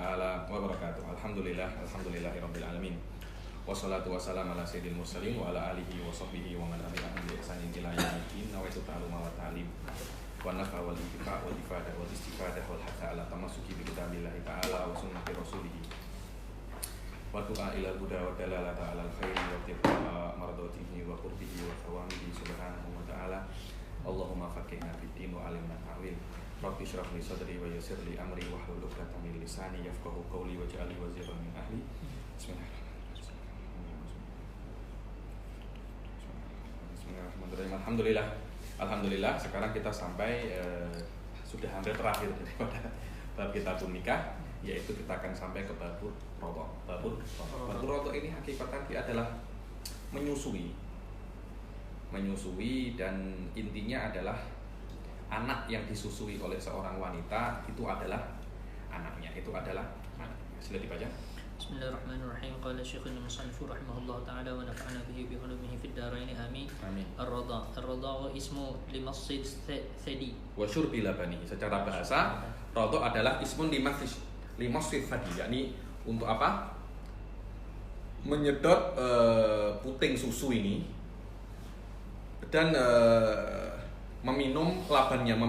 taala wabarakatuh. Alhamdulillahirabbil alamin. Wassalatu wassalamu ala sayyidil mursalin wa ala alihi wa sahbihi wa man tabi'ahum bi ihsanin ila yaumil nawaitu ta'alluma wa ta'lim wa nafa wal intifa wal ifadah wal istifadah wal hatha ala tamassuki bi kitabillahi ta'ala wa sunnati rasulih wa du'a ila huda wa dalalata ala al-khairi wa tiqa'a mardatihi wa qurbihi wa thawamihi subhanahu wa ta'ala. Allahumma faqihna fid din wa alimna ta'wil. Rabbi shrah li sadri wa yassir li amri wa hlul 'uqdatam min lisani yafqahu qawli waj'al li waziran min ahli. Bismillahirrahmanirrahim. Alhamdulillah sekarang kita sampai sudah hampir terakhir daripada bab kitabun nikah, yaitu kita akan sampai ke babur rodo. Babur rodo ini hakikatan dia adalah menyusui dan intinya adalah anak yang disusui oleh seorang wanita itu adalah anaknya. Sila dibaca. Bismillahirrahmanirrahim. Qala Syekhul Musannif rahimahullah ta'ala wa nafa'ana bihi bi ulumihi fid dharain amin. Ar-radha ismu limassid thadi Wa syurbi labani. Secara bahasa, radha adalah ismun limassid thadi, yakni untuk apa? Menyedot puting susu ini dan meminum labannya.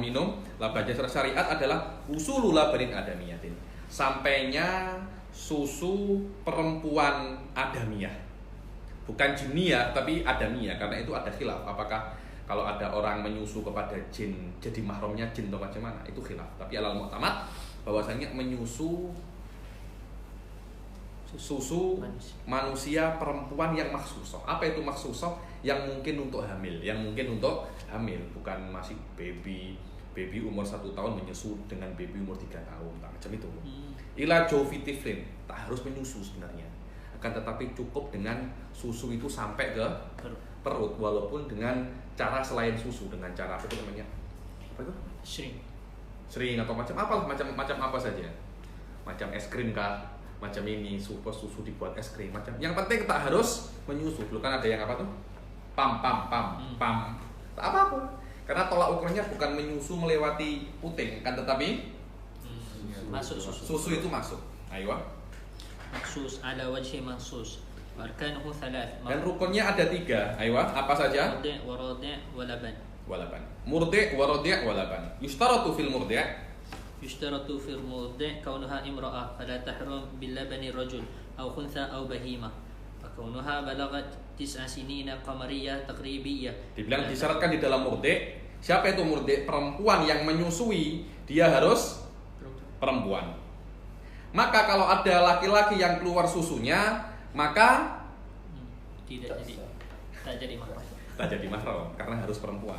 Secara syariat adalah usulu labanin adamiyatin, sampainya susu perempuan adamiyah, bukan jinniyah tapi adamiyah, karena itu ada khilaf apakah kalau ada orang menyusu kepada jin jadi mahramnya jin atau macam mana, itu khilaf. Tapi alal mu'tamad bahwasanya menyusu susu manusia perempuan yang maksusoh. Apa itu maksusoh? Yang mungkin untuk hamil, bukan masih baby umur 1 tahun menyusu dengan baby umur 3 tahun, macam itu. Ila jovitiflin, tak harus menyusu sebenarnya, akan tetapi cukup dengan susu itu sampai ke perut, walaupun dengan cara selain susu, dengan cara apa itu namanya? Apa itu? Sering atau macam apa saja, macam es krim kah, macam ini susu dibuat es krim, macam. Yang penting tak harus menyusu. Dulu kan ada yang apa tuh? Pam, tak apa-apa. Karena tolak ukurnya bukan menyusu melewati puting, kan, tetapi masuk susu itu masuk. Ayo. Maksus ala wajhi maksus. Arkanuhu thalath. Dan rukunnya ada 3. Ayo, apa saja? Murdi' wa radi' wa laban. Murdi' wa radi' wa laban. Yushtaratu fil murdi'. Yushtaratu fil murdi' kaunuha imra'ah fala tahrum bil labani rajul aw khuntha aw bahimah. Kaunuha balagat 9 sinina qamariyah taqribiyah. Dibilang disyaratkan di dalam murdi'. Siapa itu murdi'? Perempuan yang menyusui, dia harus perempuan. Maka kalau ada laki-laki yang keluar susunya, maka tak jadi mahram karena harus perempuan.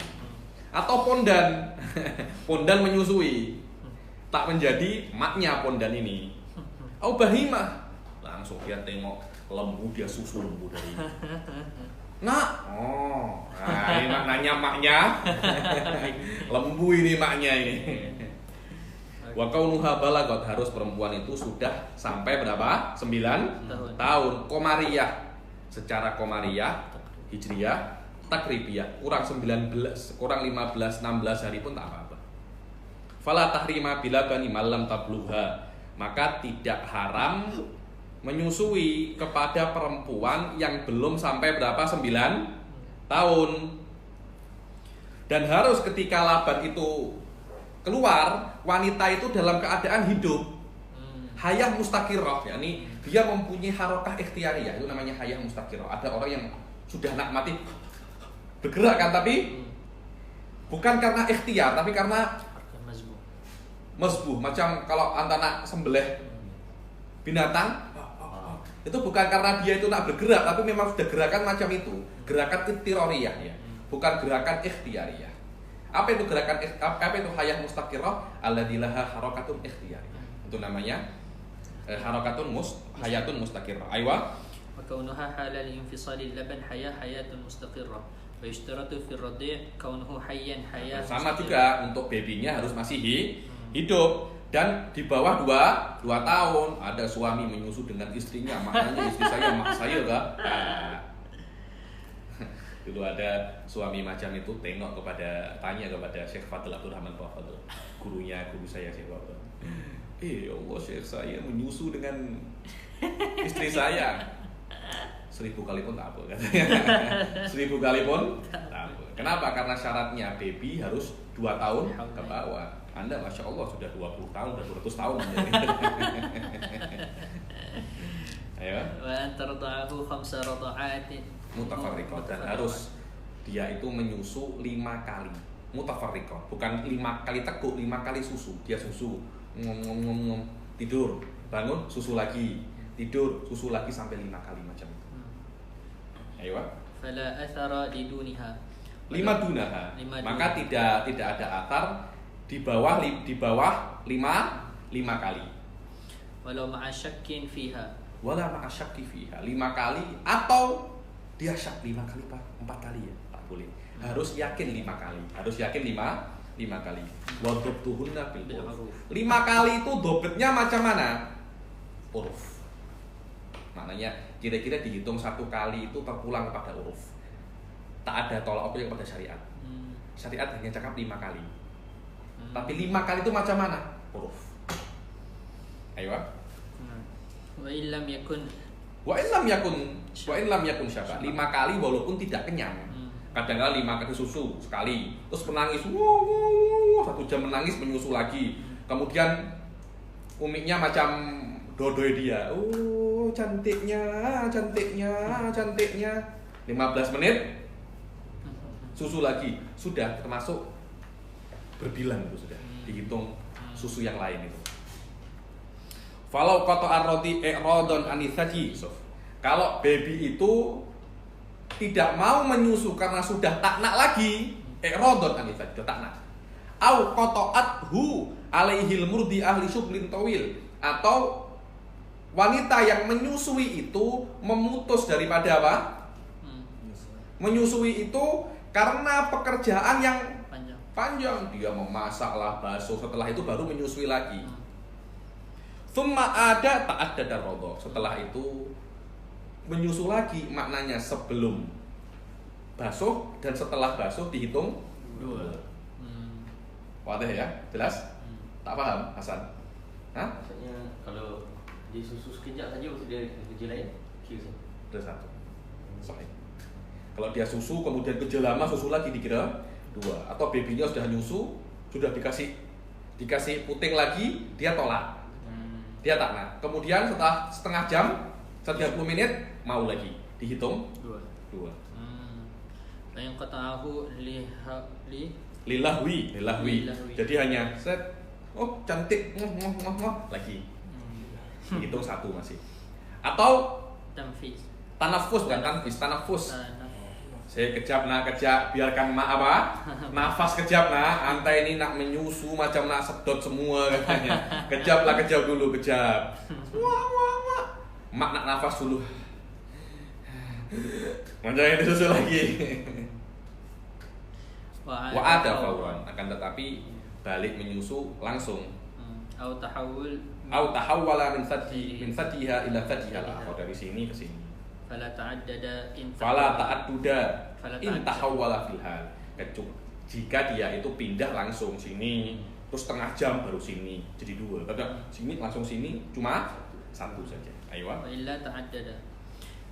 Atau pondan menyusui, tak menjadi maknya pondan ini. Au bahimah, langsung dia tengok lembu, dia susu lembu dari ini maknanya maknya lembu ini maknya ini. Wa kaunuha balagot, harus perempuan itu sudah sampai berapa? 9 tahun. Qamariyah, secara qamariyah hijriyah takribiyah, kurang 15 16 hari pun tak apa-apa. Fala tahrima bila bani malam tabluha, maka tidak haram menyusui kepada perempuan yang belum sampai berapa? 9 tahun. Dan harus ketika laban itu keluar, wanita itu dalam keadaan hidup. Hayah mustaqirrah, yakni dia mempunyai harokah ikhtiariyah, itu namanya hayah mustaqirrah. Ada orang yang sudah nak mati bergerak kan, tapi bukan karena ikhtiar, tapi karena masbuh. Macam kalau anda nak sembelih binatang, itu bukan karena dia itu nak bergerak, tapi memang sudah gerakan macam itu, gerakan ittiroriyah ya, bukan gerakan ikhtiariyah. Apa itu gerakan? Apa itu hayah mustaqirrah? Alladilaha harakatun ikhtiyariyah. Itu namanya hayatun mustaqirrah. Aywa. Wa kaunuha halal infisali laban hayatun mustaqirrah. Wa yushtaratu fi ar-radi' kaunuhu hayyan hayat. Sama juga untuk babynya harus masih hidup dan di bawah 2 tahun. Ada suami menyusu dengan istrinya, maknanya istri saya mak saya kah? Dulu ada suami macam itu tanya kepada Syekh Fadl Abdurrahman Fadl, guru saya Syekh Fadl. Ya Allah Syekh, saya menyusu dengan istri saya 1000 kali pun tak apa katanya. 1000 kali pun tak apa. Kenapa? Karena syaratnya baby harus 2 tahun ke bawah. Anda Masya Allah sudah 20 tahun, sudah 200 tahun menjadi. Ayo. Wa antarda'ahu 5 rada'atin Mutafarriqah, dan harus dia itu menyusu 5 kali. Mutafarriqah, bukan 5 kali teguk, 5 kali susu. Dia susu, ngom, tidur, bangun, susu lagi, tidur, susu lagi sampai 5 kali macam itu. Ayo. Fala athara liduniha. 5 dunaha. Maka tidak ada athar di bawah 5 kali. Walau ma'a syakkin fiha. Wala ma'a syakki fiha. 5 kali atau dia syak 5 kali Pak, 4 kali ya, tak boleh. Harus yakin 5 kali. Harus yakin 5 kali. Wa dhabtuhunna bil uruf. 5 kali itu dobetnya macam mana? Uruf. Maknanya kira-kira dihitung 1 kali itu terpulang pada uruf. Tak ada tolak ukur yang pada syariat. Syariat hanya cakap 5 kali. Tapi 5 kali itu macam mana? Uruf. Ayo. Wa illam yakun syaba. 5 kali walaupun tidak kenyang. Kadang-kadang 5 kali susu sekali, terus menangis, 1 jam menangis menyusu lagi. Kemudian umiknya macam dodoi dia. Cantiknya. 15 menit susu lagi, sudah termasuk berbilang itu sudah dihitung susu yang lain itu. Falau qata'ar roti i'radun anisati. Kalau baby itu tidak mau menyusu karena sudah tak nak lagi, i'radun anisati, tak nak. Au qata'athu alaihil murdi ahli syuglin tawil, atau wanita yang menyusui itu memutus daripada apa? Menyusui itu karena pekerjaan yang panjang. Dia memasak lah, basuh, setelah itu baru menyusui lagi. Thumma ada ta'addada darrodo. Setelah itu menyusu lagi, maknanya sebelum basuh dan setelah basuh dihitung 2. Wadah ya? Jelas? Tak paham Hasan? Hah? Maksudnya kalau dia susu sekejap saja mesti dia kerja lain? Kira Ada 1. Sahih. Kalau dia susu kemudian kerja lama susu lagi dikira 2. Atau babynya sudah nyusu, sudah dikasih puting lagi, dia tolak. Dia tak nak. Kemudian setelah setengah jam, 30 menit mau lagi, dihitung 2. Yang qata'ahu Lilahwi. Jadi hanya set, cantik, lagi. Hitung 1 masih. Atau tanafus, bukan tanafus. Saya kejap, biarkan nafas kejap anta ini nak menyusu macam nak sedot semua katanya. Kejap dulu. Mak nak nafas dulu. Macam ini susu lagi. Wa ada fauran, akan tetapi balik menyusu langsung. Au tahawwala min sadiha ila sadiha al-akhar, dari sini ke sini. Fala ta'adduda in tahawwala fil hal. Jika dia itu pindah langsung sini, terus setengah jam baru sini, jadi 2. Kadang sini langsung sini cuma 1 saja. Ayo. Wa illa ta'addada.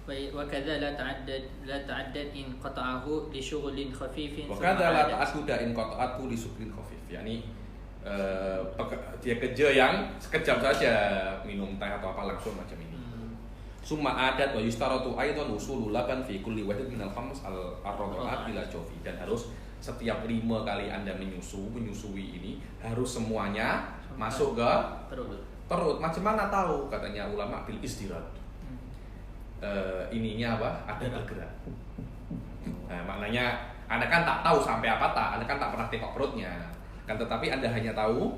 Wa kadza la ta'addad in qata'ahu li shughlin khafifin. Wa kadza la ta'adduda in qata'atu li shughlin khafif. Yani dia kerja yang sekejap saja, minum teh atau apa langsung macam ini. Summa adat wa yustaratu aidan usulul laban fi kulli wahid minal khams al-radha'at bila jofi, dan harus setiap 5 kali Anda menyusui ini harus semuanya masuk ke perut. Macam mana tahu? Katanya ulama bil istirad. Ininya apa? Ada bergerak. Nah, maknanya Anda kan tak tahu sampai apa tak, Anda kan tak pernah tengok perutnya. Kan tetapi Anda hanya tahu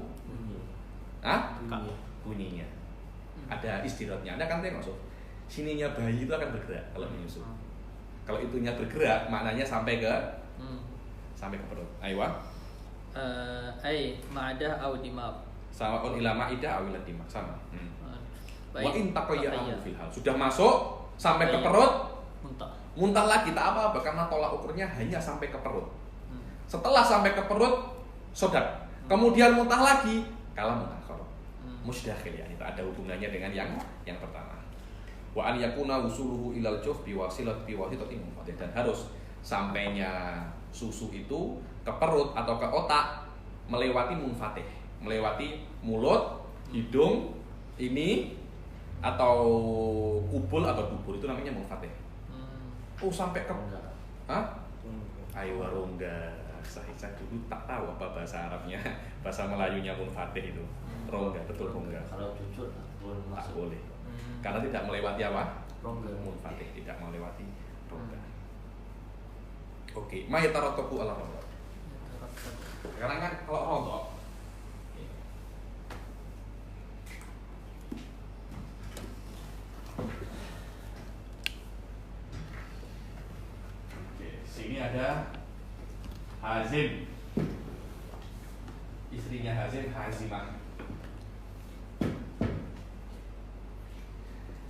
bunyinya. Ada istiradnya. Anda kan tengok sininya bayi itu akan bergerak kalau menyusu. Kalau itunya bergerak, maknanya sampai ke perut. Aywa. Ma'adah au dimab. Sawa'un ila ma'idah au ila dimab, sama. Wa in taqayya'u fil hal. Sudah masuk sampai ke perut, muntah lagi tak apa-apa karena tolak ukurnya hanya sampai ke perut. Setelah sampai ke perut, sodak. Kemudian muntah lagi, kalau muntah. musdakhil ya, itu ada hubungannya dengan yang pertama. Wa an yakuna wusuluhu ilal juf biwasitatin munfatih, dan harus sampainya susu itu ke perut atau ke otak melewati munfatih, melewati mulut, hidung ini atau kubul atau dubur, itu namanya munfatih. Oh sampai ke hah? Ayo rongga. Saya dulu tak tahu apa bahasa Arabnya, bahasa Melayunya munfatih itu. Rongga, betul rongga. Kalau cucur Tak boleh. Karena tidak melewati apa? Rongga. Munfatih, tidak melewati rongga. Oke, ma yatarattabbu ala rongga. Sekarang kan kalau rongga sini ada Hazim, istrinya Hazim, Hazimah.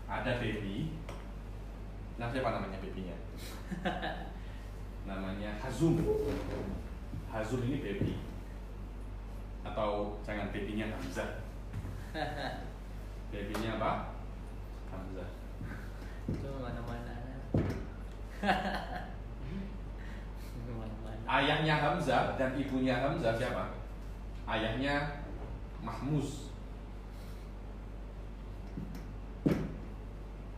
Ada baby. Nah, siapa namanya babynya? Namanya Hazum. Hazum ini baby. Atau jangan, babynya Hamzah. Babynya apa? Hamzah. Itu mana-mana. Ayahnya Hamzah dan ibunya Hamzah siapa? Ayahnya Mahmuz,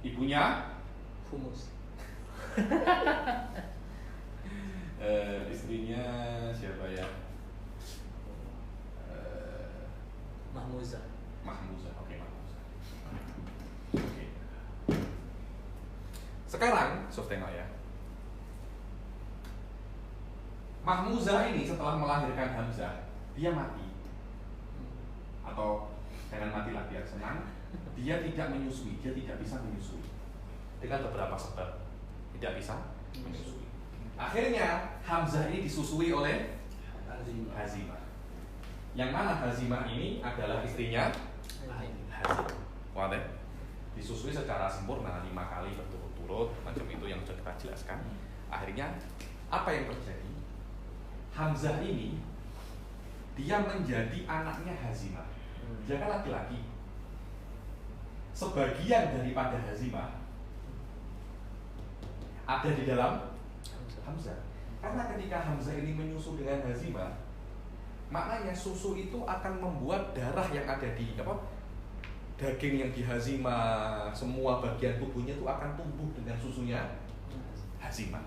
ibunya Humus. istrinya siapa ya? Mahmuzah. Mahmuzah, oke, Mahmuzah. Oke. Sekarang, soft tengok ya. Mahmuzah ini setelah melahirkan Hamzah, dia mati. Atau jangan matilah biar senang, dia tidak menyusui, dia tidak bisa menyusui. Dengan beberapa sebab tidak bisa menyusui. Akhirnya Hamzah ini disusui oleh Hazimah. Yang mana Hazimah ini adalah istrinya Hazim. Wadah. Disusui secara sempurna 5 kali berturut-turut, macam itu yang sudah kita jelaskan. Akhirnya apa yang terjadi? Hamzah ini dia menjadi anaknya Hazimah. Dia kan laki-laki. Sebagian daripada Hazimah ada di dalam Hamzah. Karena ketika Hamzah ini menyusu dengan Hazimah, maknanya susu itu akan membuat darah yang ada di daging yang di Hazimah, semua bagian tubuhnya itu akan tumbuh dengan susunya Hazimah.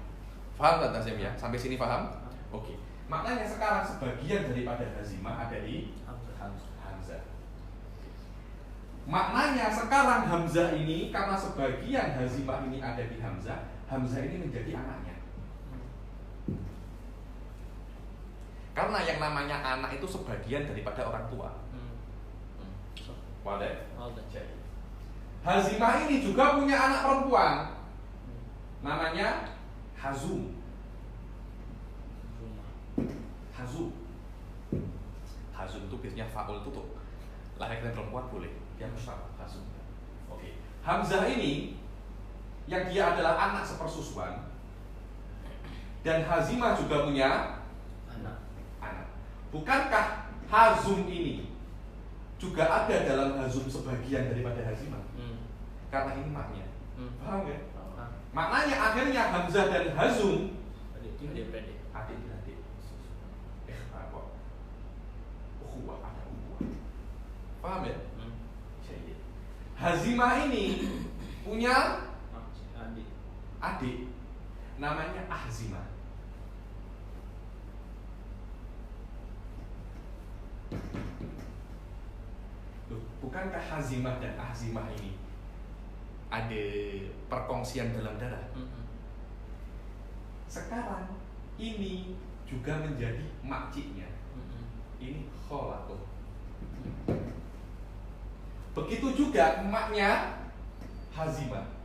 Paham nggak Tazim ya? Sampai sini paham? Oke. Maknanya sekarang sebagian daripada Hazimah ada di Hamzah. Maknanya sekarang Hamzah ini, karena sebagian Hazimah ini ada di Hamzah, Hamzah ini menjadi anaknya. Karena yang namanya anak itu sebagian daripada orang tua. Wadah. Jadi Hazimah ini juga punya anak perempuan, namanya Hazum. Hazum itu biasanya faul tutup. Lahirkan perempuan boleh, dia mustahil Hazum. Oke. Hamzah ini yang dia adalah anak sepersusuan, dan Hazimah juga punya anak. Bukankah Hazum ini juga ada dalam Hazum sebagian daripada Hazimah? Karena ini maknya. Paham ya? Maknanya akhirnya Hamzah dan Hazum adik-beradik. Paham ya? Hazimah ini punya adik namanya Ahzimah. Bukankah Hazimah dan Ahzimah ini ada perkongsian dalam darah? Sekarang ini juga menjadi makciknya. Ini kholatuh. Begitu juga emaknya Hazimah.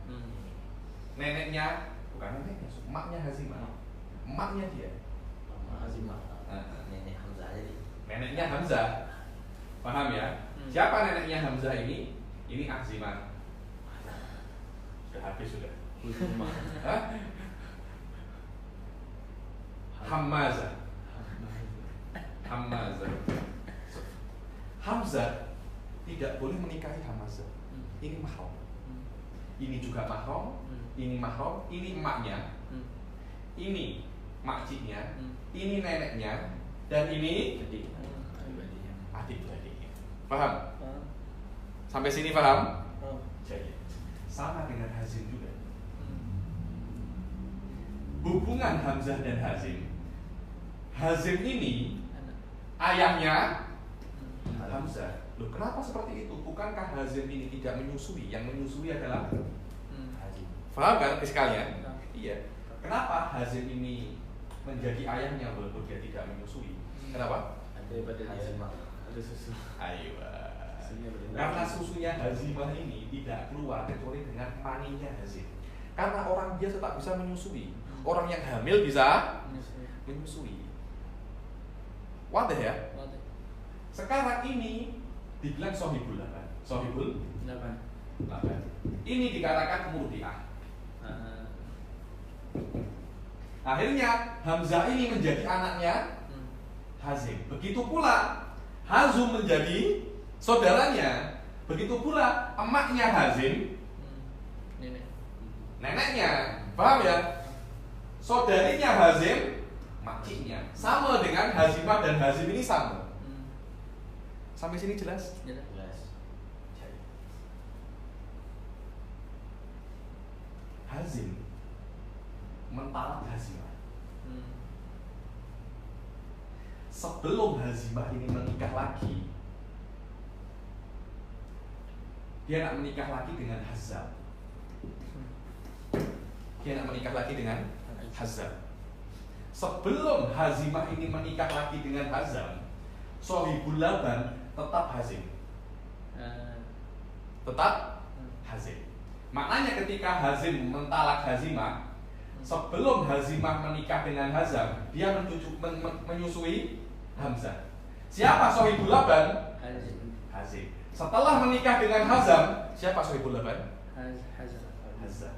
Neneknya, bukan neneknya, emaknya Hazimah. Emaknya dia. Hazimah. Nenek Hamzah jadi. Neneknya Hamzah. Paham ya? Siapa neneknya Hamzah ini? Ini Hazimah. Sudah habis sudah. Hamzah. Hamzah tidak boleh menikahi hamzah. Ini mahram. Ini juga mahram, ini mahram, ini emaknya, ini makciknya, ini neneknya, dan ini adik-beradiknya. Paham? Sampai sini paham? Jadi sama dengan hazim juga. Hubungan hamzah dan hazim. Hazim ini ayahnya hamzah. Loh, kenapa seperti itu? Bukankah hazim ini tidak menyusui? Yang menyusui adalah hazim. Paham kan sekalian? Iya. Kenapa hazim ini menjadi ayahnya walaupun dia tidak menyusui? Kenapa? Daripada dia ada susu. Ayo. Karena susunya hazimah ini tidak keluar kecuali dengan maninya hazim. Karena orang biasa tak bisa menyusui. Orang yang hamil bisa menyusui. Wadah ya? Sekarang ini dibilang sohibul laban. Sohibul laban. Ini dikatakan murdiah. Akhirnya hamzah ini menjadi anaknya hazim. Begitu pula hazum menjadi saudaranya. Begitu pula emaknya hazim, neneknya. Paham ya? Saudarinya hazim, makciknya. Sama dengan hazimah dan hazim ini sama. Sampai sini jelas? Jelas. Hazim mentalak hazimah. Sebelum hazimah ini menikah lagi, dia nak menikah lagi dengan hazam. Dia nak menikah lagi dengan hazam. Sebelum hazimah ini menikah lagi dengan hazam, sohibul laban tetap hazim. Tetap hazim. Maknanya ketika hazim mentalak hazimah, sebelum hazimah menikah dengan hazam, dia menyusui hamzah. Siapa sohibul laban? Hazim. Setelah menikah dengan hazam, siapa sohibul laban? Hazam.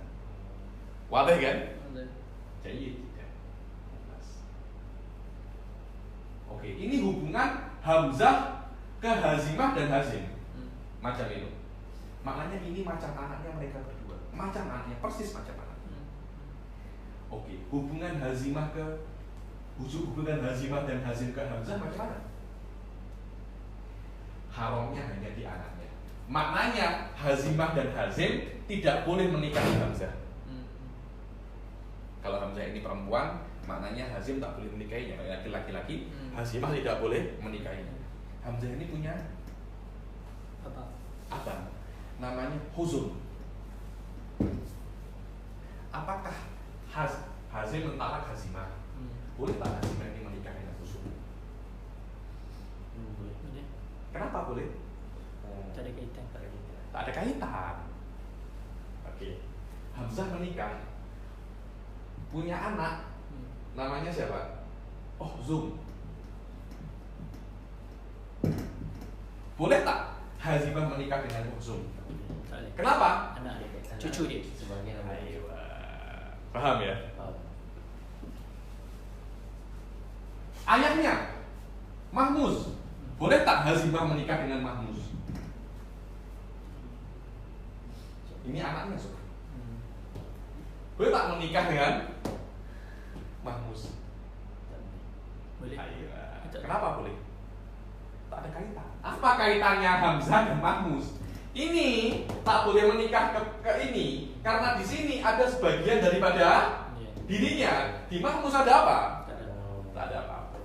Wadah kan? Jadi oke, ini hubungan hamzah ke hazimah dan hazim. Macam itu. Maknanya ini macam anaknya mereka berdua. Macam anaknya, persis macam anaknya. Oke, hubungan hazimah dan hazim ke hamzah macam mana? Haramnya hanya di anaknya. Maknanya hazimah dan hazim tidak boleh menikahi hamzah. Kalau hamzah ini perempuan, maknanya hazim tak boleh menikahinya. Kalau laki-laki, hazimah tidak boleh menikahinya. Hamzah ini punya apa? Namanya huzum. Apakah hazim mentalak hazimah? Boleh tak hazimah ini menikah dengan huzum? Boleh. Kenapa boleh? Tak ada kaitan. Tak ada kaitan. Oke. Hamzah menikah, punya anak, namanya siapa? Oh, Zum. Boleh tak hazimah menikah dengan Zum? Kenapa? Anak dia, cucu dia. Sebagai anak. Ayo, paham ya? Ayahnya Mahmuz. Boleh tak hazimah menikah dengan Mahmuz? Ini anaknya, Sob. Boleh tak menikah dengan Mahmuz? Boleh. Ayo. Kenapa boleh? Tak ada kaitan. Apa kaitannya Hamzah dan Mahmuz? Ini tak boleh menikah ke ini karena di sini ada sebagian daripada dirinya. Di Mahmuz ada apa? Tak ada apa-apa.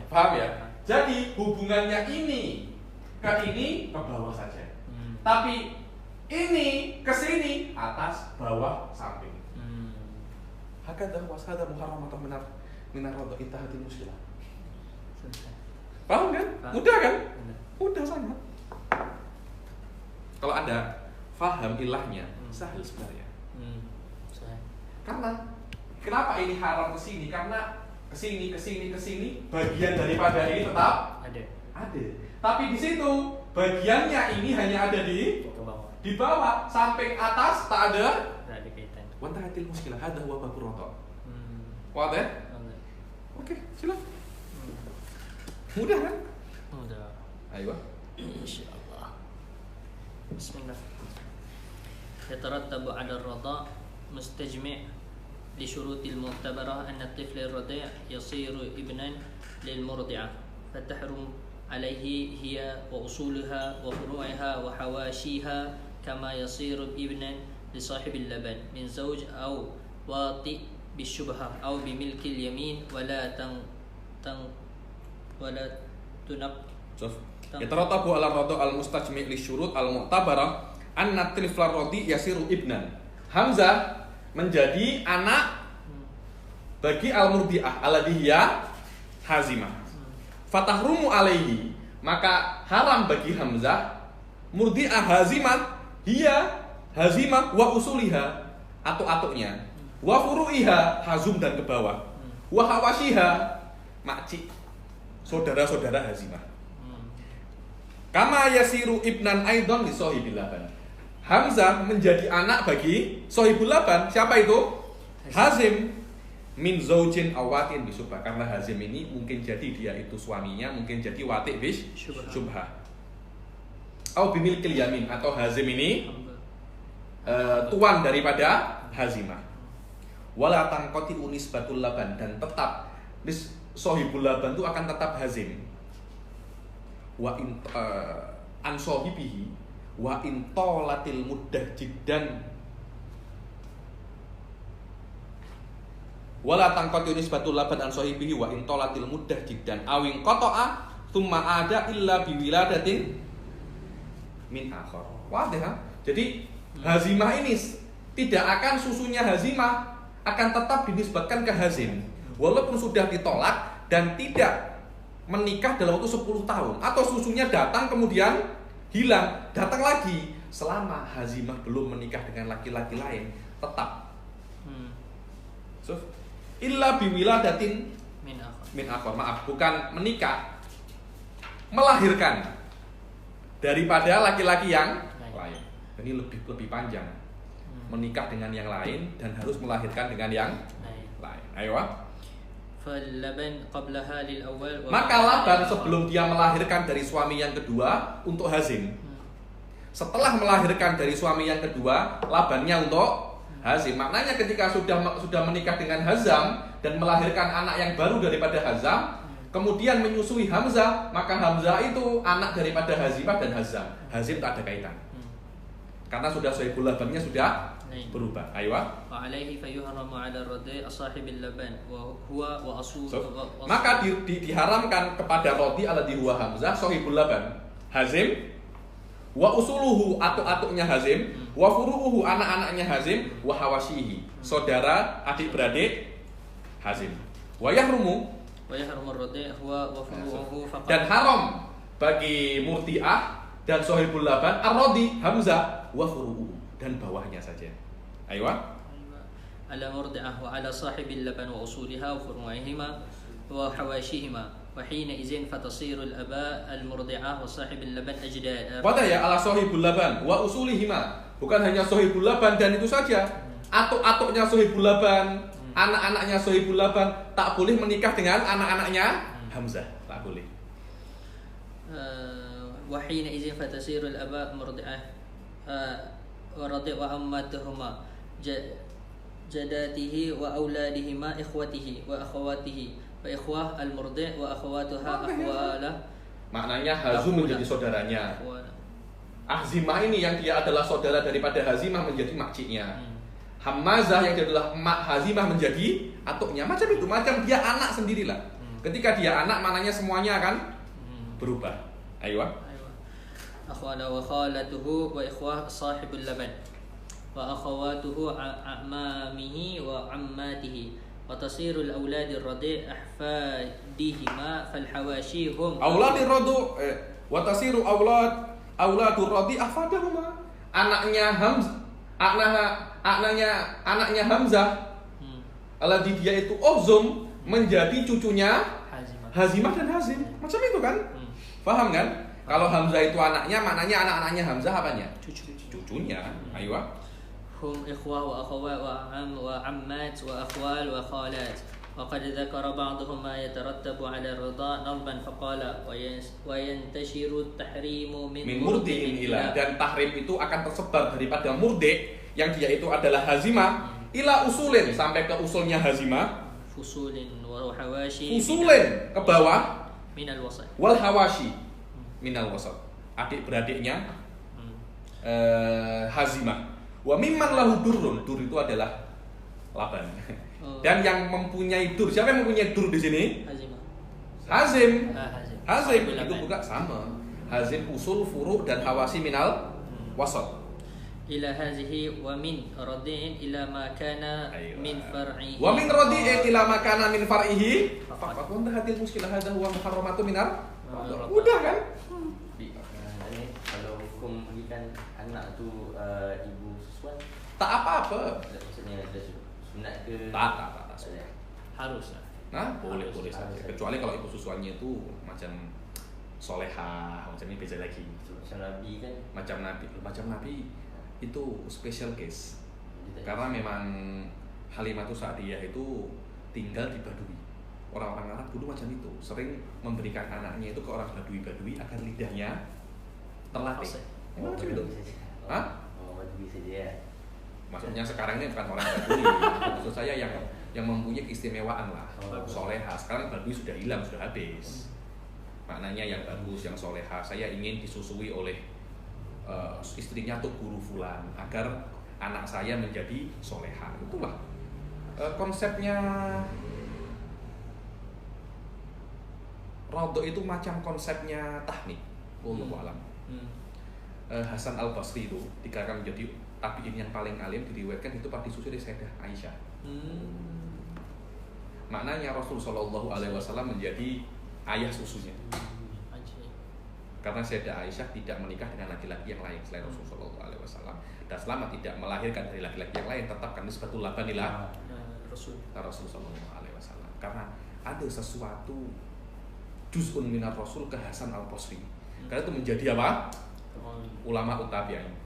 Paham ya? Jadi hubungannya ini ke bawah saja. Tapi ini ke sini, atas, bawah, samping. Hakadha wasada muharram atau minar radha intahati muskilah. Paham kan? Mudah kan? Mudah sangat. Kalau Anda faham ilahnya, sahil sebenarnya. Karena kenapa ini haram ke sini? Karena ke sini, bagian daripada ini tetap ada. Tapi di situ bagiannya ini hanya ada di bawah, samping atas tak ada. Tak ada kaitan. Wantahatil muskilah hadha huwa babur radha. Wadah? Oke, silakan. Mudah kan? Mudah. Ayo. Insyaallah. بسم الله. يترتب على الرضاع مستجمع لشروط المعتبرة أن الطفل الرضيع يصير ابنا للمرضعة فتحرم عليه هي وأصولها وفروعها وحواشيها كما يصير ابنا لصاحب اللبن من زوج أو واطئ بالشبهة أو بملك اليمين ولا تنق. Yatarattabu ala rada al-mustajmi' li syurut al-mu'tabarah anna tifla radi yasiru ibnan. Hamzah menjadi anak bagi al-murdi'ah alladhi hiya hazimah. Fatahrumu alaihi, maka haram bagi Hamzah murdi'ah hazimah, hiya hazimah wa usuliha, atuk-atuknya, wa furu'iha, hazum dan ke bawah, wa hawashiha, makcik, saudara-saudara hazimah. Kama yasiru ibnan aidan li sahibil laban. Hamzah menjadi anak bagi sahibul laban. Siapa itu? Hazim min zaujin awatin bisubha. Karena Hazim ini mungkin jadi dia itu suaminya, mungkin jadi wati bis subha. Au bimilkil yamin, atau Hazim ini tuan daripada Hazimah. Wala tanqati unisbatul laban, dan tetap sahibul laban itu akan tetap Hazim. Wa in an sahibihi wa in talatil muddah jiddan wala tanqatu nisbatul laban an sahibihi wa in talatil muddah jiddan awin qata'a thumma ada illa biwiladatin min akhar. Wadah ha? Jadi Hazimah ini tidak akan susunya Hazimah akan tetap dinisbatkan ke Hazim walaupun sudah ditolak dan tidak menikah dalam waktu 10 tahun, atau susunya datang kemudian hilang, datang lagi, selama Hazimah belum menikah dengan laki-laki lain, tetap so, illa biwiladatin min akhar. Maaf, bukan menikah, melahirkan daripada laki-laki yang lain. Ini lebih panjang, menikah dengan yang lain dan harus melahirkan dengan yang lain. Ayo. Maka laban sebelum dia melahirkan dari suami yang kedua untuk Hazim. Setelah melahirkan dari suami yang kedua, labannya untuk Hazim. Maknanya ketika sudah menikah dengan Hazam dan melahirkan anak yang baru daripada Hazam, kemudian menyusui Hamzah, maka Hamzah itu anak daripada Hazimah dan Hazam. Hazim tak ada kaitan. Karena sudah sahibul labannya sudah berubah. Ayo. Wa alaihi fayuhramu 'ala ar-radi' ashabil laban wa huwa wa asul. Maka diharamkan kepada radi alladhi huwa Hamzah sahibul laban. Hazim wa usuluhu, atuk-atuknya Hazim, wa furu'uhu, anak-anaknya Hazim, wa hawashihi, saudara adik-beradik Hazim. Wa yahrumu ar-radi' huwa wa furu'uhu faqat. Dan haram bagi murdi'ah dan sahibul laban ar-radi Hamzah wa furu'uhu, dan bawahnya saja. Ayo. Ala murdi'ah wa ala sahibil laban wa usuliha wa furu'ihima wa hawashihima wa hina izin fatasiru al-aba al-murdi'ah wa sahibil laban ajdad. Pada ya ala sahibul laban wa usulihima. Bukan hanya sahibul laban dan itu saja. Atuk-atuknya sahibul laban, anak-anaknya sahibul laban tak boleh menikah dengan anak-anaknya Hamzah, tak boleh. Wa hina izin fatasiru al-aba murdi'ah ورضع وأمتهما جداته وأولادهما إخوته وأخواته وإخوة المرضع وأخواتها أخواله. Maknanya Hazum menjadi saudaranya. Hazimah ini yang dia adalah saudara daripada Hazimah menjadi makciknya. Hamazah yang dia adalah emak Hazimah menjadi atuknya. Macam itu, macam dia anak sendirilah. Ketika dia anak, maknanya semuanya akan berubah. Ayo. أخوانا وخالته وإخوة صاحب اللبن وأخواته أعمامه وعماته وتصير الأولاد الرضيع أحفادهما فالحواشي هم أولاد الرضيع وتصير أولاد الرضيع أحفادهما. Anaknya Hamzah alladhi dia itu Uzum menjadi cucunya Hazimah dan Hazim. Macam itu kan? Paham kan? Kalau Hamzah itu anaknya, maknanya anak-anaknya Hamzah apanya? Cucunya. Ayo. Hum ikhwah wa akhawat wa am wa ammat wa akhwal wa khalat وقد ذكر بعضهم ما يترتب على الرضا ضربا فقال وينتشر التحريم min murdi'in ila, dan tahrim itu akan tersebar daripada murdi' yang dia itu adalah hazimah ila usulin, sampai ke usulnya hazimah, fusulin wa hawashi, usulin ke bawah, minal wasat, wal hawashi minal wasat, adik-beradiknya hazimah. Wa mimman lahu durrun, dur itu adalah laban. Dan yang mempunyai dur, siapa yang mempunyai dur di sini? Hazim. Hazim itu bukan sama. Hazim usul, furu dan hawasi minal wasat. Ila hazihi wa min radi'in ila ma kana min far'ihi. Wa min radi'in ila ma kana min far'ihi. Faqat wa hadil muskilah hadha huwa muharramatu minar. Udah kan? Ini kalau hukum berikan anak tu ibu susuan tak apa-apa. Maksudnya sunat ke? Tak. Harus. Nah, boleh saja. Kecuali kalau ibu susuannya itu macam solehah, macam ini beda lagi. Macam Nabi kan? Macam Nabi itu special case. Karena memang Halimatu Sa'diyah itu tinggal di Badui. Orang-orang Arab dulu macam itu, sering memberikan anaknya itu ke orang Badui agar lidahnya terlatih. Macam itu. Hah? Badui saja ya. Maksudnya sekarang ini bukan orang Badui, maksud saya yang mempunyai keistimewaan lah, solehah. Sekarang Badui sudah hilang, sudah habis. Maknanya yang bagus, yang solehah. Saya ingin disusui oleh istrinya tuh guru fulan agar anak saya menjadi solehah. Itulah konsepnya. Raudhah itu macam konsepnya tahnik. Wallahu a'lam. Hasan Al-Basri itu dikatakan menjadi tabi'in yang paling alim, diriwayatkan itu pasti susu dari Sayyidah Aisyah. Maknanya Rasul Shallallahu Alaihi Wasallam menjadi ayah susunya. Karena Sayyidah Aisyah tidak menikah dengan laki-laki yang lain selain Rasul Shallallahu Alaihi Wasallam, dan selama tidak melahirkan dari laki-laki yang lain, tetap kami sebatul labanilah Rasul Shallallahu Alaihi Wasallam. Karena ada sesuatu juz'un minar Rasul ke Hasan Al-Basri. Karena itu menjadi apa? Ulama utabi'in.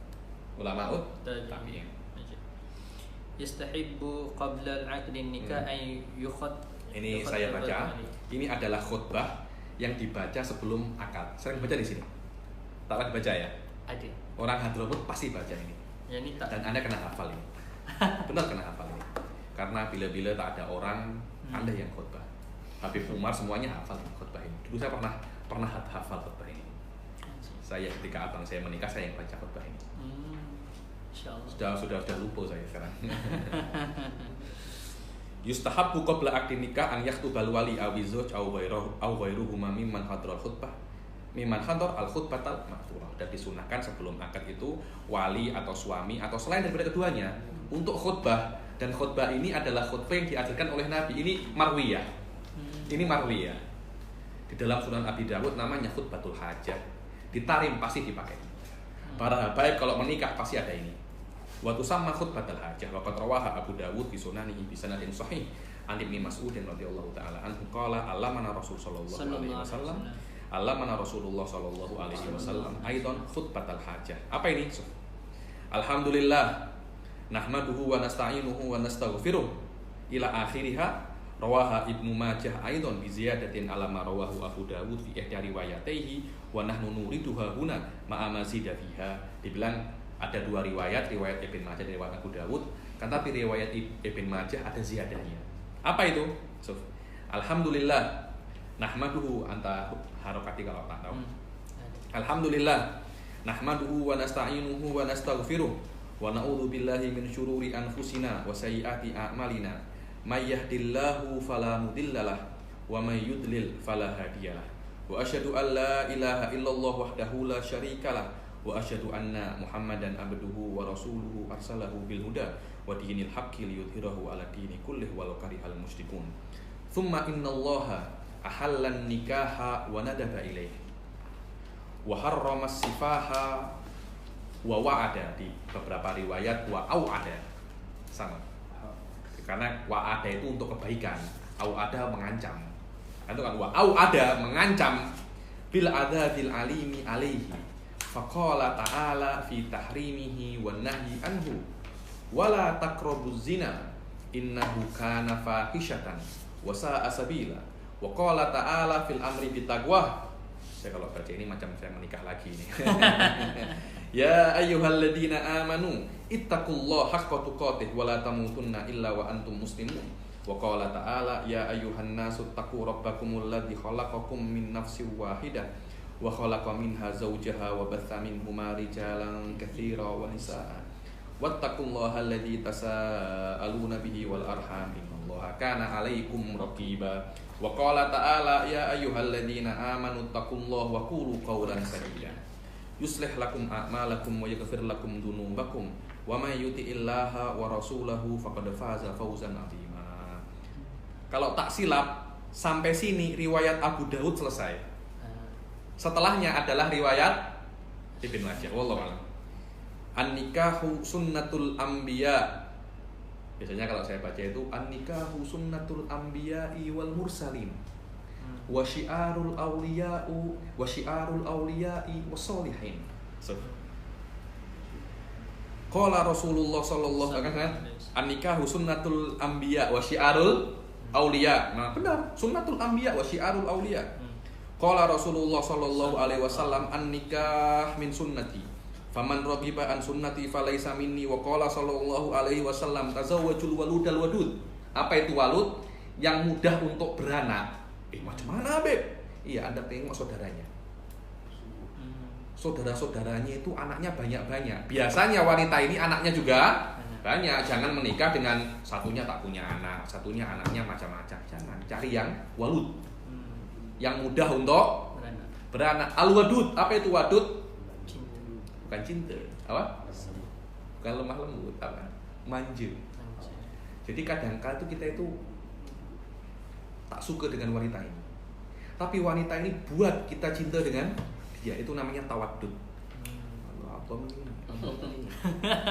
Yastahibbu qabla al-'aqd an-nikah ay yukhat. Ini saya baca. Ini adalah khutbah yang dibaca sebelum akad. Sering baca di sini. Tak pernah dibaca ya? Ada. Orang Hadramut pasti baca ini. Dan Anda kena hafal ini. Benar kena hafal ini. Karena bila-bila tak ada orang, Anda yang khutbah. Habib Umar semuanya hafal khutbah ini. Dulu saya pernah hafal khutbah ini. Saya ketika abang saya menikah, saya yang baca khutbah ini. Sudah lupa saya sekarang. Yustahabbu qabla aqdin nikah an yaktubal wali aw zawj aw ghairuhuma mimman hadral khutbah mimman hadar al khutbatal ma'thurah. Dan disunahkan sebelum akad itu wali atau suami atau selain daripada keduanya untuk khutbah, dan khutbah ini adalah khutbah yang diajarkan oleh Nabi. Ini marwiyah. Di dalam Sunan Abi Dawud namanya khutbatul hajah. Ditarim pasti dipakai. Para habaib kalau menikah pasti ada ini. Wa tusamma khutbatul hajah wa qad rawaha Abu Dawud fi sunanihi bi sanadin sahih an Ibnu Mas'ud radhiyallahu taala anhu qala allamana Rasul sallallahu alaihi wasallam allamana Rasulullah sallallahu alaihi wasallam aidan khutbatul hajah. Apa ini? Alhamdulillah nahmaduhu wa nasta'inuhu wa nastaghfiruh ila akhiriha. Rawaha Ibnu Majah aidan bi ziyadatin ala ma rawahu Abu Dawud fi ihda riwayataihi wa nahnu nuriduha huna ma'a mazida fiha. Dibilang ada dua riwayat Ibnu Majah dan riwayat Abu Dawud, kan tapi riwayat Ibnu Majah ada ziyadahnya. Apa itu? Alhamdulillah nahmaduhu, anta harokati kalau tak tahu. Alhamdulillah nahmaduhu wa nasta'inuhu wa nastaghfiruh wa na'udzu billahi min syururi anfusina wa sayyiati a'malina. May yahdillahu fala mudhillalah wa may yudlil fala hadiyalah. Wa asyhadu an la ilaha illallah wahdahu la syarikalah wa asyhadu anna Muhammadan abduhu wa rasuluhu arsalahu bil huda wa dinil haqqi liyudhhirahu ala dini kullih walau karihal musyrikun. Thumma innallaha ahallan nikaha wa nadaba ilaihi wa harrama sifaha wa wa'ada. Di beberapa riwayat wa au'ada sama. Karena wa'ada itu untuk kebaikan, au'ada mengancam. Itu kan wa'au'ada mengancam bil adzabil alimi alaihi. Faqala ta'ala fi tahrimihi wan nahyi anhu wala taqrabuz zina innahu kana fahishatan wa sa'a sabila. Wa qala ta'ala fil amri bittaqwa. Saya kalau baca ini macam saya menikah lagi ini. Ya ayyuhalladzina amanu ittaqullaha haqqa tuqatih wa la tamutunna illa wa antum muslimun. Wa qala ta'ala ya ayyuhan nasu taqu rabbakumul ladzi khalaqakum min nafsin wahidah wa khalaqa minha zawjaha wa batha minhuma rijalan katsira wa nisaa. Wattaqullaha alladzi tasaaluna bihi wal arham innallaha kana 'alaikum raqiba. Wa qala ta'ala ya ayyuhalladzina amanu taqullaha wa qulu qawlan sadida yuslih lakum a'malakum wa yaghfir lakum dzunubakum wa may yuti'illaha wa rasulahu faqad faza fawzan 'azima. Kalau tak silap sampai sini riwayat Abu Daud selesai. Setelahnya adalah riwayat Ibnu Majah. Wallahu a'lam. An-nikahu sunnatul anbiya. Biasanya kalau saya baca itu an-nikahu sunnatul anbiya'i wal mursalin wa syiarul awliya'u wa syiarul awliya'i wassalihin. Qala Rasulullah sallallahu alaihi wasallam an-nikahu sunnatul anbiya wa syiarul awliya. Nah, benar, sunnatul anbiya wa syiarul awliya. Qala Rasulullah sallallahu alaihi wasallam an-nikah min sunnati. Faman raghiba an sunnati falaysa minni. Wa qala sallallahu alaihi wasallam tazawwajul waludal wadud. Apa itu walud? Yang mudah untuk beranak. Macam mana, Beb? Iya, Anda tengok saudaranya. Saudara-saudaranya itu anaknya banyak-banyak. Biasanya wanita ini anaknya juga banyak. Jangan menikah dengan satunya tak punya anak, satunya anaknya macam-macam. Jangan, cari yang walud. Yang mudah untuk beranak. Al-wadud, apa itu wadud? Bukan cinta, apa? Bukan lemah lembut, apa? Manja. Jadi kadang-kadang itu kita itu tak suka dengan wanita ini, tapi wanita ini buat kita cinta dengan dia, itu namanya tawaddud.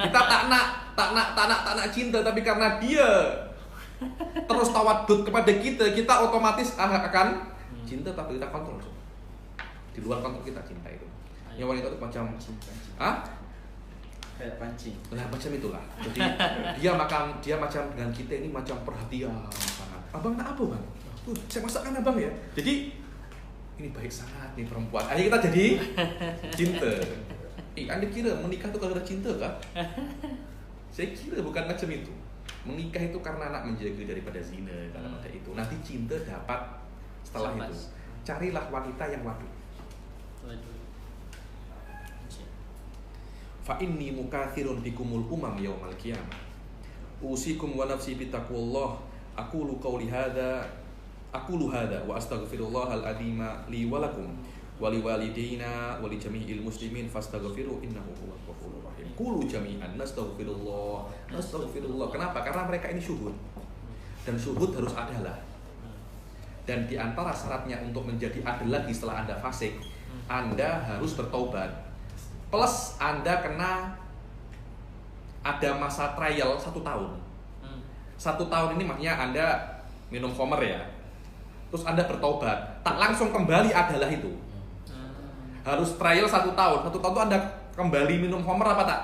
Kita tak nak cinta, tapi karena dia terus tawaddud kepada kita, kita otomatis akan cinta, tapi kita kontrol. Di luar kontrol kita cinta itu. Yang wanita itu macam kayak pancing. Nah, macam itulah. Jadi dia macam dengan kita ini macam perhatian sangat. Abang nak apa, Bang? Tuh, saya masakkan abang ya. Jadi ini baik sangat nih perempuan. Akhirnya kita jadi cinta. Anda kira menikah itu karena cinta kah? Saya kira bukan macam itu. Menikah itu karena anak menjaga daripada zina, karena pada itu. Nanti cinta dapat setelah itu. Carilah wanita yang wadud. Fa inni mukatsirun bikumul umam yaumal qiyamah. Usikum wa nafsi bittaqwallah. Aqulu qawli hadza wa astaghfirullahal azima li wa lakum wa liwalidayna wa li jami'il muslimin fastaghfiru innahu huwal ghafurur rahim. Qulu jami'an nastaghfirullah. Kenapa? Karena mereka ini syuhud. Dan syuhud harus adalah. Dan di antara syaratnya untuk menjadi adil lagi setelah Anda fasik, Anda harus bertobat. Plus Anda kena ada masa trial 1 tahun. 1 tahun ini makanya Anda minum khamr ya. Terus Anda bertobat, tak langsung kembali adalah itu. Harus trial 1 tahun. 1 tahun itu Anda kembali minum khamr apa tak?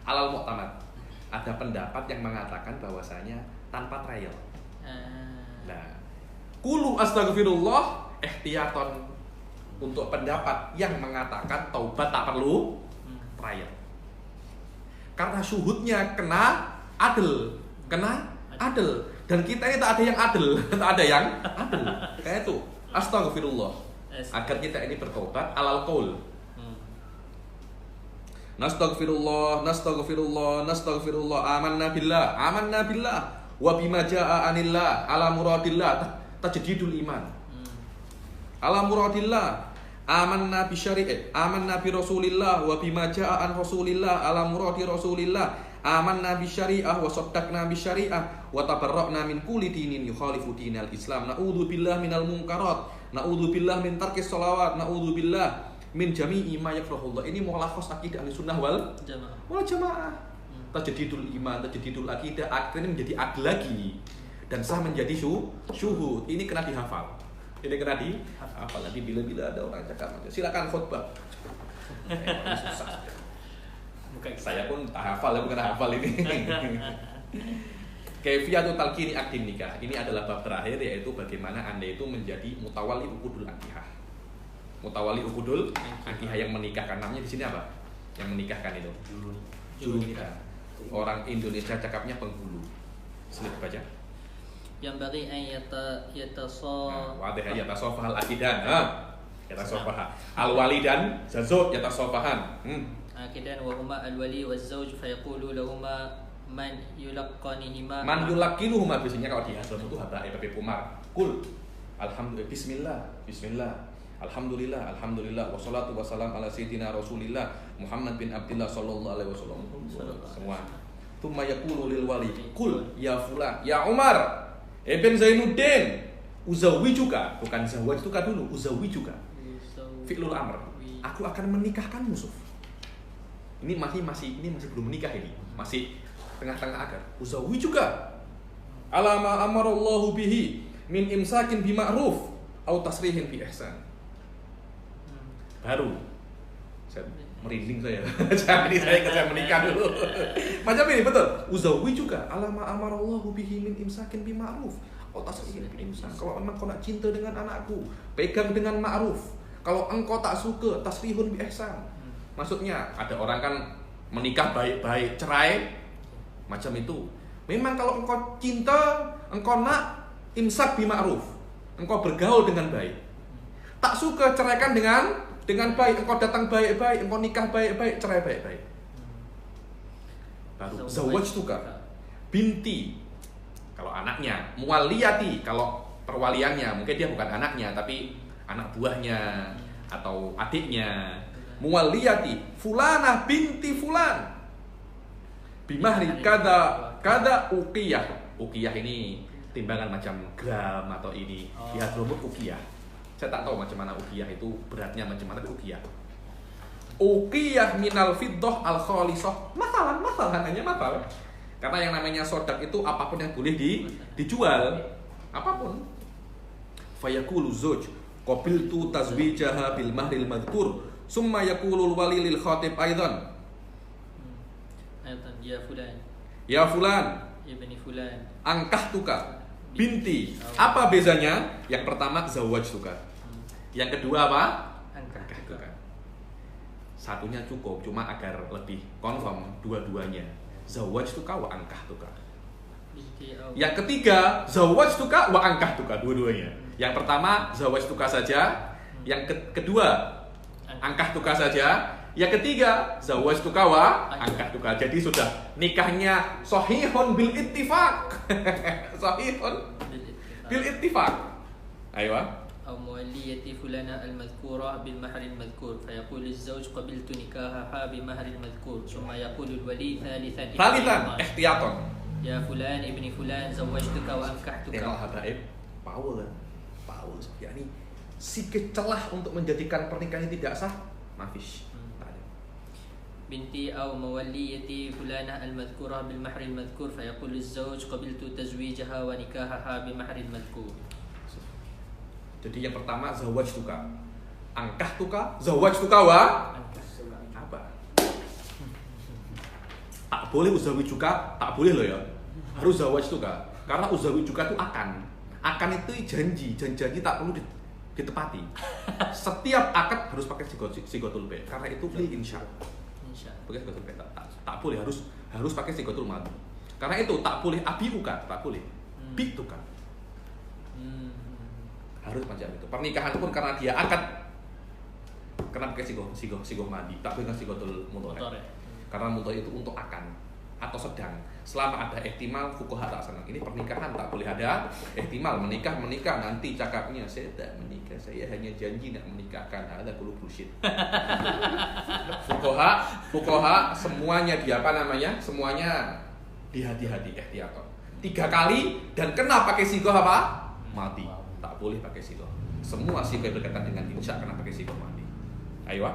Alal mu'tamad. Ada pendapat yang mengatakan bahwasanya tanpa trial. Nah, qulu astaghfirullah ihtiyaton untuk pendapat yang mengatakan taubat tak perlu trial. Karena syuhudnya kena adil. Dan kita ini tak ada yang adil, tak ada yang adil. Kayak itu, astaghfirullah. Agar kita ini bertobat alal qaul. Nastaghfirullah, amanna billah wa bima jaa'a anillah ala muradillah tajdidul iman. Ala muradillah amanna bi rasulillah wa bima jaa'a an rasulillah ala muradi rasulillah amanna bi syari'ah wa saddaqna bi syari'ah wa tabarra'na min kulli dinin yukhalifu dinal islam. Na'udzu billahi minal munkarat, na'udzu billahi min tarkis shalawat, na'udzu billahi min jami'i ma yakrahullah. Ini mulakhas akidah Ahlussunnah wal Jamaah. Tajdidul iman, tajdidul akidah, akhirnya menjadi adil lagi dan sah menjadi syuhud. Ini kena dihafal. Nanti bila-bila ada orang cakap, silakan khutbah. Saya pun tak hafal, bukan hafal ini. Kaifiyatu talqini aqdin nikah. Ini adalah bab terakhir, yaitu bagaimana Anda itu menjadi mutawali uqudul akikah. Mutawali uqudul akikah, yang menikahkan. Namanya di sini apa? Yang menikahkan itu juru nikah. Orang Indonesia cakapnya penghulu. Slip baca. Yang bagi an Wadih yatasofah al-akidan. Yatasofah. Al-walidan zazud yatasofahan. akidan wa huma al-wali waz-zawj fayaqulu lahumā man yulaqqanihima. Man yulaqqinuhuma biasanya kalau di Hazm itu habaib Umar. Kul alhamdulillah bismillah. Alhamdulillah wassalatu wassalamu ala sayyidina Rasulillah Muhammad bin Abdullah sallallahu alaihi wasallam. Semua. Tsumma yaqulu lil wali, "Kul ya fulan, ya Umar, ibn Zainuddin, uzawwijuka." Bukan zawwajtuka dulu, uzawwijuka. Fi'lul amr. Aku akan menikahkan Yusuf. Ini masih belum menikah ini. Masih tengah-tengah akad. Uzawwijuka ala ma amarallahu bihi min imsakin bi ma'ruf au tasrihin bi ihsan. Baru saya merinding saya. Jadi saya menikah dulu. Macam ini betul. Uzawwijuka ala ma amarallahu bihi min imsakin bi ma'ruf au tasrihin bi ihsan. Kalau memang kau nak cinta dengan anakku, pegang dengan ma'ruf. Kalau engkau tak suka, tasrihun bi ihsan. Maksudnya ada orang kan menikah baik-baik, cerai macam itu. Memang kalau engkau cinta, engkau nak imsak bi ma'ruf. Engkau bergaul dengan baik. Tak suka, ceraikan dengan baik. Engkau datang baik-baik, engkau nikah baik-baik, cerai baik-baik. Baru zawwajtuka binti kalau anaknya, muwaliyati kalau perwaliannya, mungkin dia bukan anaknya tapi anak buahnya atau adiknya. Muwaliyati fulanah binti fulan bimahri kada uqiyah. Uqiyah ini timbangan macam gram atau ini. Dia robot uqiyah. Saya tak tahu macam mana uqiyah itu, beratnya macam mana uqiyah. Uqiyah minal fiddah al khalisah. Masalah hanya masalah. Karena yang namanya sodak itu apapun yang boleh dijual, apapun. Fayaqulu zawj qabiltu tazwijaha bil mahril madhkur. Summa yaqulul wali lil khatib aidan. Ya fulan. Ibni fulan. Angkahtuka binti. Apa bezanya? Yang pertama zawwajtuka. Yang kedua apa? Angkahtuka. Satunya cukup, cuma agar lebih confirm dua-duanya. Zawwajtuka wa angkahtuka. Yang ketiga zawwajtuka wa angkahtuka, dua-duanya. Yang pertama zawwajtuka saja. Yang kedua angkahtuka saja. Yang ketiga zawwajtuka wa angkahtuka. Jadi sudah nikahnya sahihun bil ittifaq. Sahihun bil ittifaq. Ayo. أو مولية فلانة المذكورة بالمهر المذكور فيقول الزوج قبلت نكاحها بمهر المذكور ثم يقول الولي ثالثا احتياطا يا فلان ابن فلان زوجتك وأنكحتك. Tengok habaib, power. Yani sikit celah untuk menjadikan pernikahan tidak sah, mafish. بنتي أو مولية فلانة المذكورة بالمهر المذكور فيقول الزوج قبلت تزويجها ونكاحها بمهر المذكور. Jadi yang pertama zawwajtuka, angkahtuka, zawwajtuka wa apa? Tak boleh uzawwijuka, tak boleh loh ya. Harus zawwajtuka. Karena uzawwijuka itu akan itu janji tak perlu ditepati. Setiap akad harus pakai sigotul bait. Karena itu li insya. Pakai sigotul bait. Tak boleh, harus pakai sigotul madu. Karena itu tak boleh abiuka, tak boleh bituka. Harus macam itu. Pernikahan pun karena dia akad, karena pakai sigoh madi, tak boleh sigotul mudhari. Karena mudhari itu untuk akan atau sedang. Selama ada ihtimal, fuqaha tak senang. Ini pernikahan tak boleh ada ihtimal. Menikah nanti cakapnya saya tak menikah, saya hanya janji nak menikahkan. Ada kullu bullshit. Fuqaha semuanya semuanya dihati-hati ihtiyatan. 3 kali dan kena pakai sigoh apa? Mati. Tak boleh pakai sigoh. Semua sigoh berkaitan dengan insya kena pakai sigoh mati. Ayo.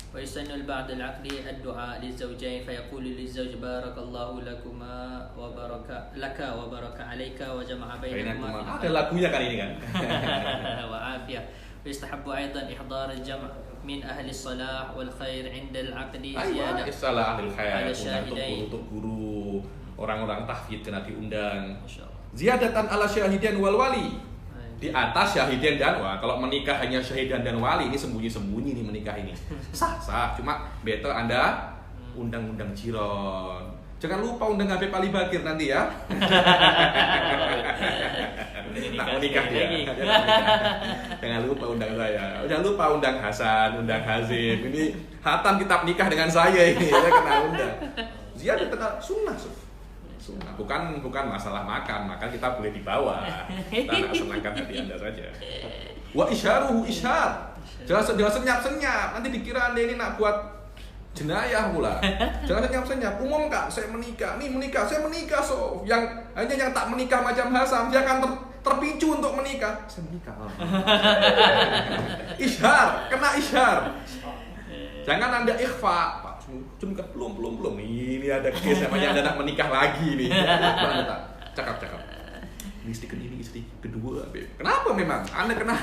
ويسن بعد العقد الدعاء للزوجين فيقول للزوج بارك الله لكما وبارك لك وبارك عليك وجمع بينكما ada lagunya kan ini kan. وعافية. ويستحب أيضا إحضار الجمع min ahli salah wal khair 'inda al-'aqdi Aywa, istilah ahli khair, ala undang syahidain. untuk guru, orang-orang tahfidz kena diundang. Masyaallah. Ziyadatan ala syahidain wal wali. Di atas syahidin dan kalau menikah hanya syahidan dan wali, ini sembunyi-sembunyi nih menikah ini. Sah, cuma better Anda undang-undang jiron. Jangan lupa undang Habib Ali Bakir nanti ya. Tak menikah dia. Jangan lupa undang saya. Jangan lupa undang Hasan, undang Hazim. Ini hatam kitab nikah dengan saya ini. Saya kena undang. Ziyadah tentang sunnah. Sunnah. Bukan masalah makan kita boleh dibawa. Kita nak senangkan hati Anda saja. Wa isyaruhu isyar. Jangan senyap-senyap. Nanti dikira Anda ini nak buat jenayah pula. Jangan senyap-senyap. Umum Kak, saya menikah. Nih menikah, saya menikah so. Hanya yang tak menikah macam Hasan, dia akan terpicu untuk menikah. Saya menikah. Isyar, kena isyar. Jangan Anda ikhfa. Pak, cuma belum. Ini ada case namanya Anda nak menikah lagi nih. Cakap. Ini istri kedua, Beb. Kenapa memang? Anda kena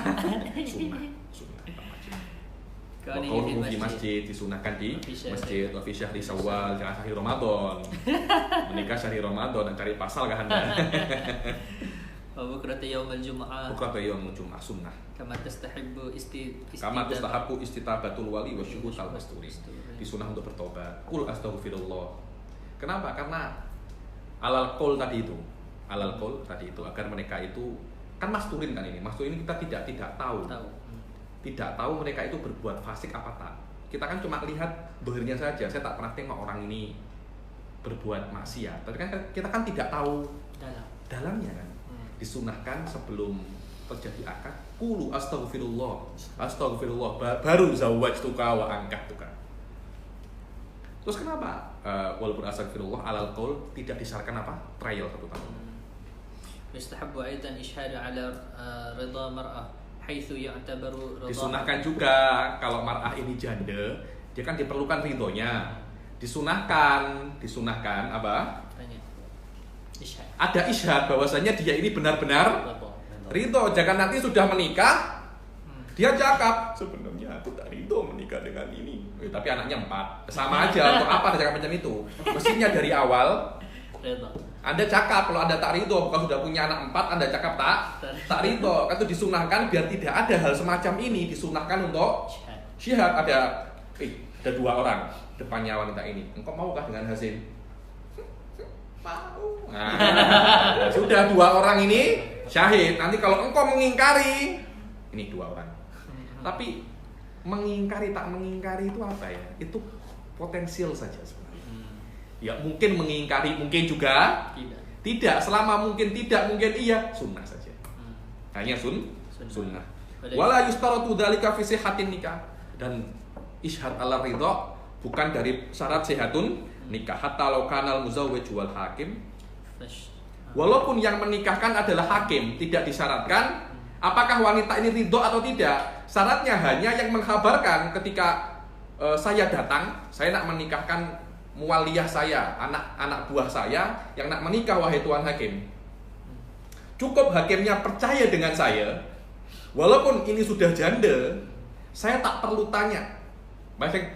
sunnah. Kalau di masjid disunahkan di masjid wa fi syahri Syawal, jangan syahri Ramadan. Menikah syahri Ramadan dan cari pasal kan Anda. Wa bukrata yaumil jumu'ah. Bukrata yaumil jumu'ah sunnah. Kama tastahabbu istitabatul wali wa syuhud al-masturi. Disunah untuk bertobat. Qul astaghfirullah. Kenapa? Karena alal qaul tadi itu agar mereka itu kan masturin kan ini. Masturin kita tidak tahu. Tidak tahu mereka itu berbuat fasik apa tak. Kita kan cuma lihat bahirnya saja. Saya tak pernah tengok orang ini berbuat maksiat. Tapi kan kita kan tidak tahu dalamnya kan. Disunahkan sebelum terjadi akad, qulu astaghfirullah baru zawwajtuka wa ankahtuka. Terus kenapa walaupun astaghfirullah alal qaul tidak disyaratkan apa? Trial 1 tahun. Yustahabbu aidan isyhadu ala ridha mar'ah haitsu ya'tabaru ridha. Disunahkan juga kalau mar'ah ini janda, dia kan diperlukan ridhonya. Disunahkan apa? Ada isyhad bahwasanya dia ini benar-benar ridho. Jangan nanti sudah menikah dia cakap sebenarnya aku tak ridho menikah dengan ini. Tapi anaknya 4. Sama aja. Untuk apa ada cakap macam itu? Mestinya dari awal Anda cakap kalau Anda tak ridho, kalau sudah punya anak 4 Anda cakap tak ridho. Kan itu disunahkan biar tidak ada hal semacam ini. Disunahkan untuk syihad. Ada 2 orang depannya wanita ini. Engkau maukah dengan Hazim? Mau. Nah, sudah 2 orang ini syahid. Nanti kalau engkau mengingkari, ini 2 orang. Tapi mengingkari tak mengingkari itu apa ya? Itu potensial saja sebenarnya. Ya mungkin mengingkari, mungkin juga tidak. Selama mungkin tidak, mungkin iya, sunnah saja. Hanya sunnah. Wala yustaratu dzalika fi sihhatin nikah. Dan isyhad ala ridha bukan dari syarat sehatun nikah. Hatta law kanal muzawwij wal hakim. Walaupun yang menikahkan adalah hakim, tidak disyaratkan apakah wanita ini ridho atau tidak. Syaratnya hanya yang mengkhabarkan ketika saya datang, saya nak menikahkan mualiyah saya, anak buah saya yang nak menikah wahai tuan hakim. Cukup hakimnya percaya dengan saya, walaupun ini sudah janda, saya tak perlu tanya.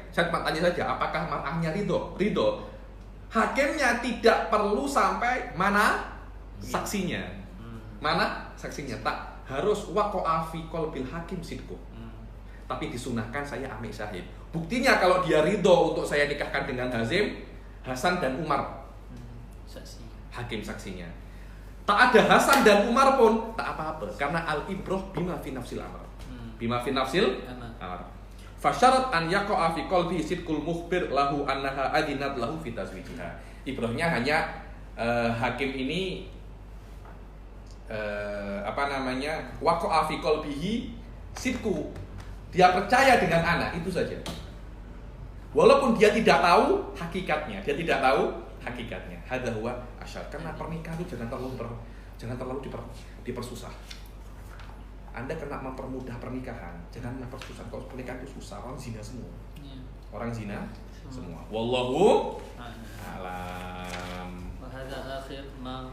Saya cuma tanya saja, apakah mar'ahnya ridho? Hakimnya tidak perlu sampai mana saksinya. Mana saksinya? Tak harus waqa'a fi qalbil hakim sidqu. Tapi disunahkan saya ambil syahid. Buktinya kalau dia ridho untuk saya nikahkan dengan Hazim, Hasan dan Umar. Hakim saksinya. Tak ada Hasan dan Umar pun tak apa-apa karena al-ibrah bima fi nafsil amr. Bima fi nafsil amr. Fasyarat an yaqa'a fi qalbi sidqul mukhbir lahu annaha adinat lahu fi tazwijiha. Ibrahnya hanya hakim ini waqa'a fi qalbihi sidqu. Dia percaya dengan anak itu saja. Walaupun dia tidak tahu hakikatnya, Hadza huwa asyar. Karena pernikahan itu jangan terlalu dipersusah. Anda kena mempermudah pernikahan, jangan mempersusah. Kalau pernikahan itu susah, orang zina semua. Orang zina semua. Wallahu a'lam. Wa hadza akhir ma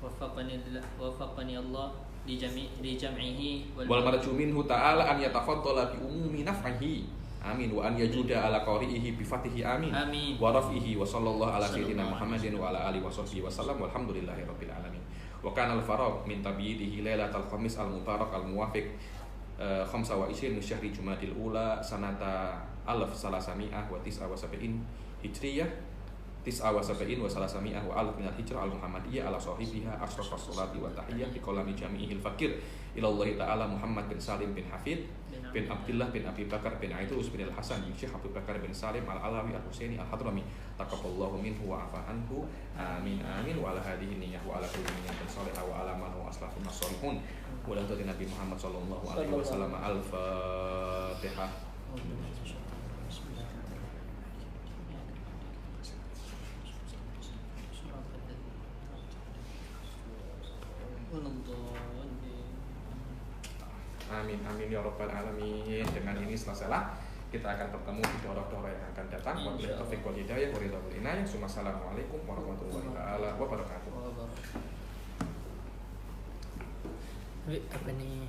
waffaqani Allah لجمعه wal marju minhu ta'ala an yatafaddala bi umumi naf'ihi amin wa an yajuda ala qari'ihi bi fatihi amin Amin. wa rafihi wa sallallahu ala sayyidina Muhammadin wa ala alihi wa sahbihi wa sallam walhamdulillahi rabbil alamin wa kana al farag min tabiyihi lailatul khamis al mubarak al muwafiq 25 min syahri jumadil ula sanata 1379 hijriyah 79 wa salasami'ah wa alf minal hijrah al-muhammadiyah ala sahibiha asrafas salati wa tahiyyah bi qalami jami'ihil fakir ilallahi ta'ala Muhammad bin Salim bin Hafid bin Abdullah bin Abi Bakar bin Aidus bin Al-Hasan bin Syekh Abu Bakar bin Salim Al-Alawi Al-Husaini Al-Hadrami taqabbalallahu minhu wa afa anhu amin amin wa ala hadhihi niyyah wa ala kulli niyyatin salihah wa ala man huwa aslafun as-salihun wa ala Nabi Muhammad sallallahu alaihi wasallam al-Fatihah. Amin amin ya rabbal alamin. Dengan ini selesailah kita akan bertemu di daurah-daurah yang akan datang. Wabillahi taufiq wal hidayah wa ridha wal inayah. Assalamualaikum warahmatullahi taala wabarakatuh. Apa nih?